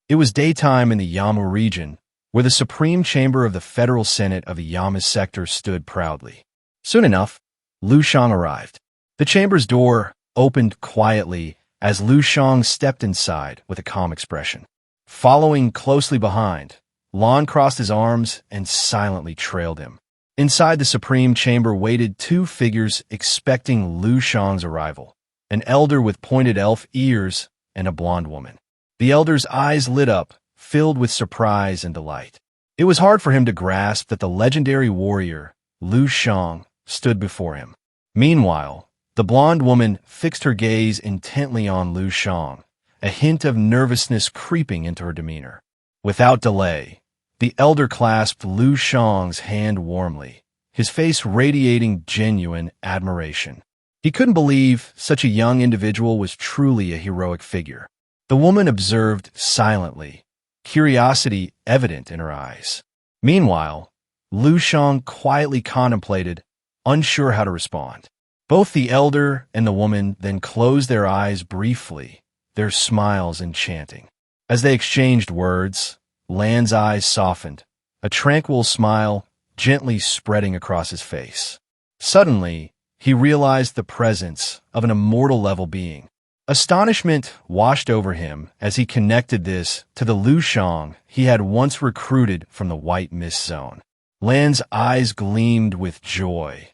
It was daytime in the Yamu region, where the Supreme Chamber of the Federal Senate of the Yamu sector stood proudly. Soon enough, Lu Shang arrived. The chamber's door opened quietly as Lu Shang stepped inside with a calm expression. Following closely behind, Lan crossed his arms and silently trailed him. Inside the Supreme Chamber waited two figures expecting Lu Shang's arrival, an elder with pointed elf ears and a blonde woman. The elder's eyes lit up, filled with surprise and delight. It was hard for him to grasp that the legendary warrior, Lu Shang, stood before him. Meanwhile, the blonde woman fixed her gaze intently on Lu Shang, a hint of nervousness creeping into her demeanor. Without delay, the elder clasped Lu Shang's hand warmly, his face radiating genuine admiration. He couldn't believe such a young individual was truly a heroic figure. The woman observed silently, curiosity evident in her eyes. Meanwhile, Lu Shang quietly contemplated, unsure how to respond. Both the elder and the woman then closed their eyes briefly, their smiles enchanting. As they exchanged words, Lan's eyes softened, a tranquil smile gently spreading across his face. Suddenly, he realized the presence of an immortal-level being. Astonishment washed over him as he connected this to the Lu Shang he had once recruited from the White Mist Zone. Lan's eyes gleamed with joy,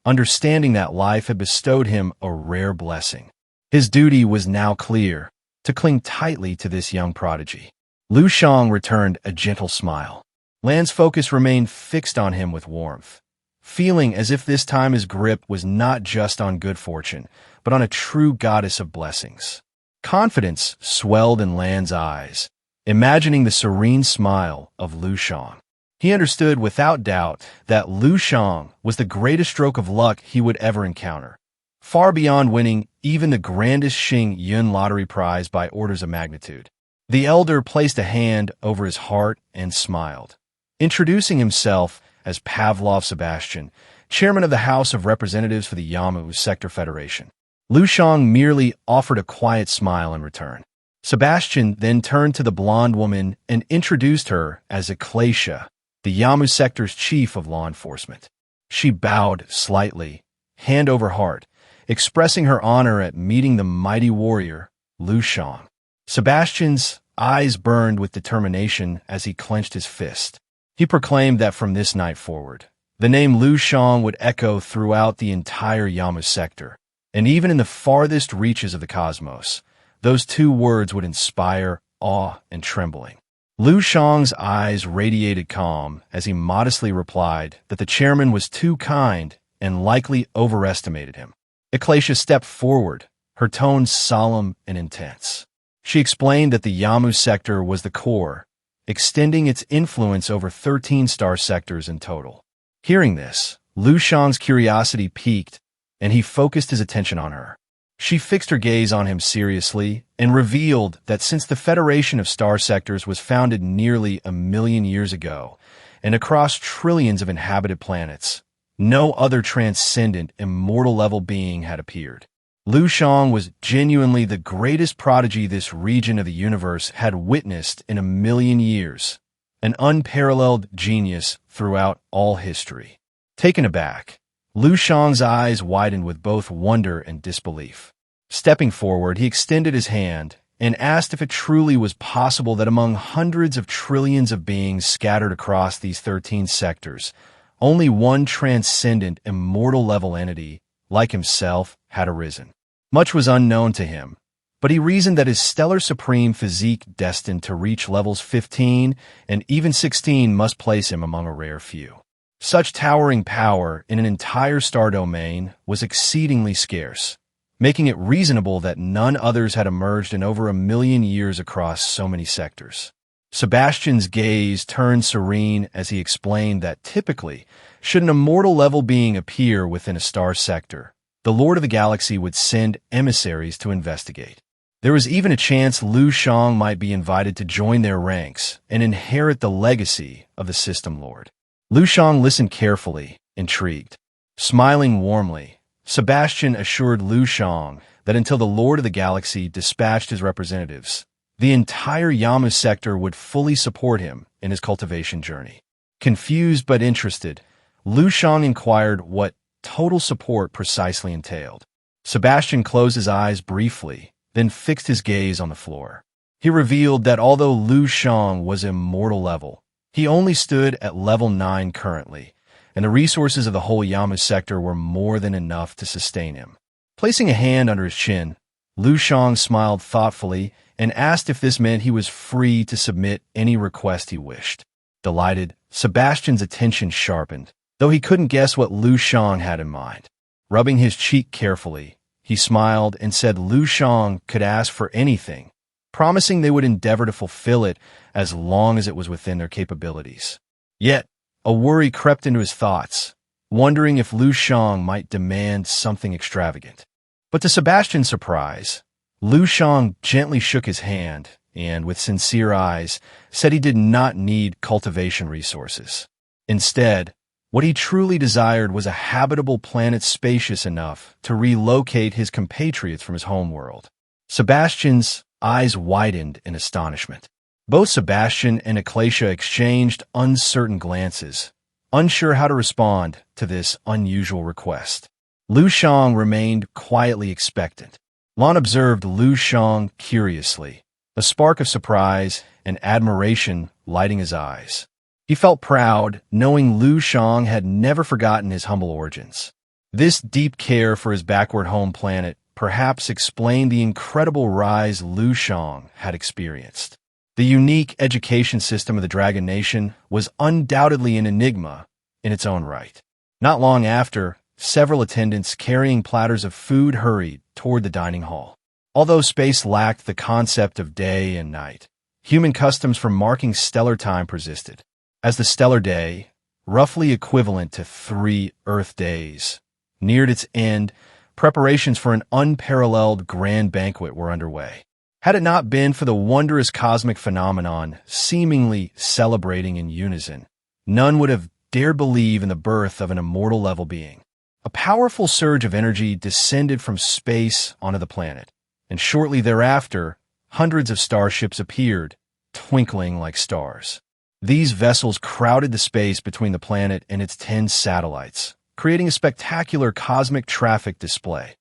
understanding that life had bestowed him a rare blessing. His duty was now clear, to cling tightly to this young prodigy. Lu Shang returned a gentle smile. Lan's focus remained fixed on him with warmth, feeling as if this time his grip was not just on good fortune, but on a true goddess of blessings. Confidence swelled in Lan's eyes, imagining the serene smile of Lu Shang. He understood without doubt that Lu Shang was the greatest stroke of luck he would ever encounter, far beyond winning even the grandest Xing Yun lottery prize by orders of magnitude. The elder placed a hand over his heart and smiled, introducing himself as Pavlov Sebastian, chairman of the House of Representatives for the Yamu Sector Federation. Lu Shang merely offered a quiet smile in return. Sebastian then turned to the blonde woman and introduced her as Ecclesia, the Yamu sector's chief of law enforcement. She bowed slightly, hand over heart, expressing her honor at meeting the mighty warrior, Lu Shang. Sebastian's eyes burned with determination as he clenched his fist. He proclaimed that from this night forward, the name Lu Shang would echo throughout the entire Yamu sector, and even in the farthest reaches of the cosmos, those two words would inspire awe and trembling. Lu Shang's eyes radiated calm as he modestly replied that the chairman was too kind and likely overestimated him. Ecclesia stepped forward, her tone solemn and intense. She explained that the Yamu sector was the core, extending its influence over 13 star sectors in total. Hearing this, Lu Shang's curiosity piqued, and he focused his attention on her. She fixed her gaze on him seriously and revealed that since the Federation of Star Sectors was founded nearly 1,000,000 years ago, and across trillions of inhabited planets, no other transcendent, immortal-level being had appeared. Lu Shang was genuinely the greatest prodigy this region of the universe had witnessed in 1,000,000 years, an unparalleled genius throughout all history. Taken aback, Lu Shang's eyes widened with both wonder and disbelief. Stepping forward, he extended his hand and asked if it truly was possible that among hundreds of trillions of beings scattered across these 13 sectors, only one transcendent, immortal-level entity, like himself, had arisen. Much was unknown to him, but he reasoned that his stellar supreme physique destined to reach levels 15 and even 16 must place him among a rare few. Such towering power in an entire star domain was exceedingly scarce, making it reasonable that none others had emerged in over 1,000,000 years across so many sectors. Sebastian's gaze turned serene as he explained that typically, should an immortal-level being appear within a star sector, the Lord of the Galaxy would send emissaries to investigate. There was even a chance Lu Shang might be invited to join their ranks and inherit the legacy of the System Lord. Lu Shang listened carefully, intrigued. Smiling warmly, Sebastian assured Lu Shang that until the Lord of the Galaxy dispatched his representatives, the entire Yamu sector would fully support him in his cultivation journey. Confused but interested, Lu Shang inquired what total support precisely entailed. Sebastian closed his eyes briefly, then fixed his gaze on the floor. He revealed that although Lu Shang was immortal level, he only stood at level 9 currently, and the resources of the whole Yamu sector were more than enough to sustain him. Placing a hand under his chin, Lu Shang smiled thoughtfully and asked if this meant he was free to submit any request he wished. Delighted, Sebastian's attention sharpened, though he couldn't guess what Lu Shang had in mind. Rubbing his cheek carefully, he smiled and said Lu Shang could ask for anything, promising they would endeavor to fulfill it as long as it was within their capabilities. Yet, a worry crept into his thoughts, wondering if Lu Shang might demand something extravagant. But to Sebastian's surprise, Lu Shang gently shook his hand and, with sincere eyes, said he did not need cultivation resources. Instead, what he truly desired was a habitable planet spacious enough to relocate his compatriots from his homeworld. Sebastian's eyes widened in astonishment. Both Sebastian and Acacia exchanged uncertain glances, unsure how to respond to this unusual request. Lu Shang remained quietly expectant. Lan observed Lu Shang curiously, a spark of surprise and admiration lighting his eyes. He felt proud, knowing Lu Shang had never forgotten his humble origins. This deep care for his backward home planet perhaps explained the incredible rise Lu Shang had experienced. The unique education system of the Dragon Nation was undoubtedly an enigma in its own right. Not long after, several attendants carrying platters of food hurried toward the dining hall. Although space lacked the concept of day and night, human customs for marking stellar time persisted. As the stellar day, roughly equivalent to 3 Earth days, neared its end, preparations for an unparalleled grand banquet were underway. Had it not been for the wondrous cosmic phenomenon seemingly celebrating in unison, none would have dared believe in the birth of an immortal-level being. A powerful surge of energy descended from space onto the planet, and shortly thereafter, hundreds of starships appeared, twinkling like stars. These vessels crowded the space between the planet and its 10 satellites, creating a spectacular cosmic traffic display,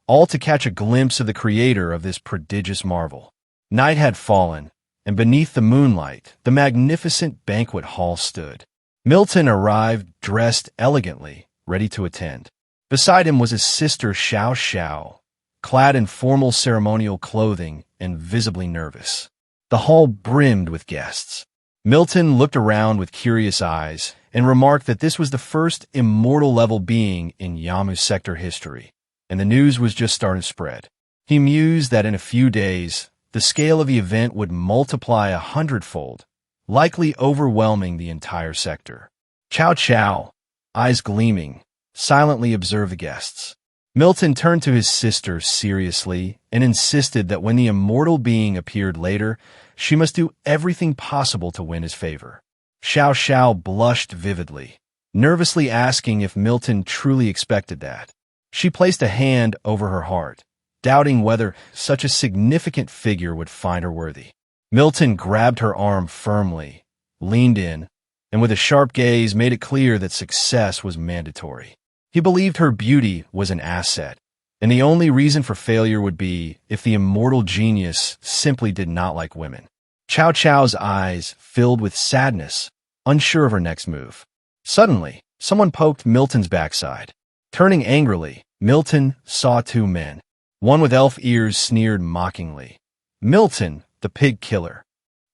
all to catch a glimpse of the creator of this prodigious marvel. Night had fallen, and beneath the moonlight, the magnificent banquet hall stood. Milton arrived dressed elegantly, ready to attend. Beside him was his sister Xiao Xiao, clad in formal ceremonial clothing and visibly nervous. The hall brimmed with guests. Milton looked around with curious eyes and remarked that this was the first immortal-level being in Yamu sector history, and the news was just starting to spread. He mused that in a few days, the scale of the event would multiply 100-fold, likely overwhelming the entire sector. Chow Chow, eyes gleaming, silently observed the guests. Milton turned to his sister seriously and insisted that when the immortal being appeared later, she must do everything possible to win his favor. Xiao Xiao blushed vividly, nervously asking if Milton truly expected that. She placed a hand over her heart, doubting whether such a significant figure would find her worthy. Milton grabbed her arm firmly, leaned in, and with a sharp gaze made it clear that success was mandatory. He believed her beauty was an asset, and the only reason for failure would be if the immortal genius simply did not like women. Chow Chow's eyes filled with sadness, unsure of her next move. Suddenly, someone poked Milton's backside. Turning angrily, Milton saw 2 men. One with elf ears sneered mockingly. "Milton, the pig killer."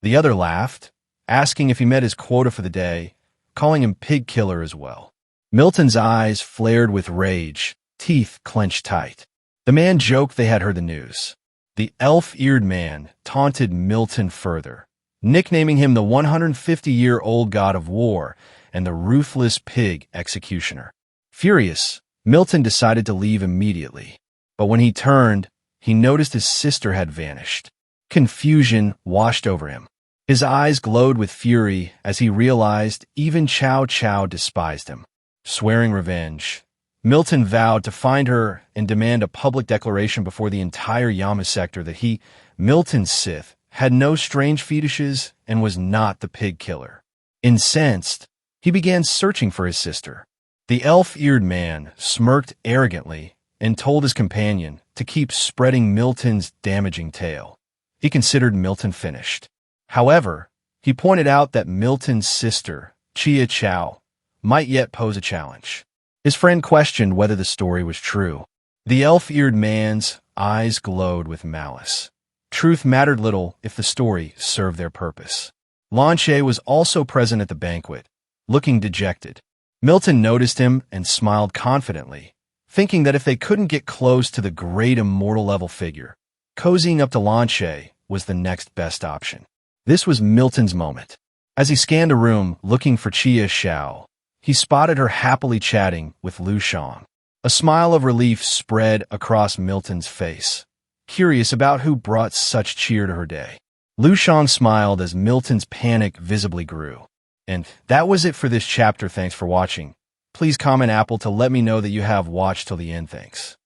The other laughed, asking if he met his quota for the day, calling him pig killer as well. Milton's eyes flared with rage, teeth clenched tight. The man joked they had heard the news. The elf-eared man taunted Milton further, nicknaming him the 150-year-old god of war and the ruthless pig executioner. Furious, Milton decided to leave immediately, but when he turned, he noticed his sister had vanished. Confusion washed over him. His eyes glowed with fury as he realized even Chow Chow despised him. Swearing revenge, Milton vowed to find her and demand a public declaration before the entire Yamu sector that he, Milton Sith, had no strange fetishes, and was not the pig killer. Incensed, he began searching for his sister. The elf-eared man smirked arrogantly and told his companion to keep spreading Milton's damaging tale. He considered Milton finished. However, he pointed out that Milton's sister, Chia Chow, might yet pose a challenge. His friend questioned whether the story was true. The elf-eared man's eyes glowed with malice. Truth mattered little if the story served their purpose. Lanche was also present at the banquet, looking dejected. Milton noticed him and smiled confidently, thinking that if they couldn't get close to the great immortal-level figure, cozying up to Lanche was the next best option. This was Milton's moment. As he scanned a room looking for Chia Xiao, he spotted her happily chatting with Lu Shang. A smile of relief spread across Milton's face, curious about who brought such cheer to her day. Lu Shang smiled as Milton's panic visibly grew. And that was it for this chapter. Thanks for watching. Please comment Apple to let me know that you have watched till the end. Thanks.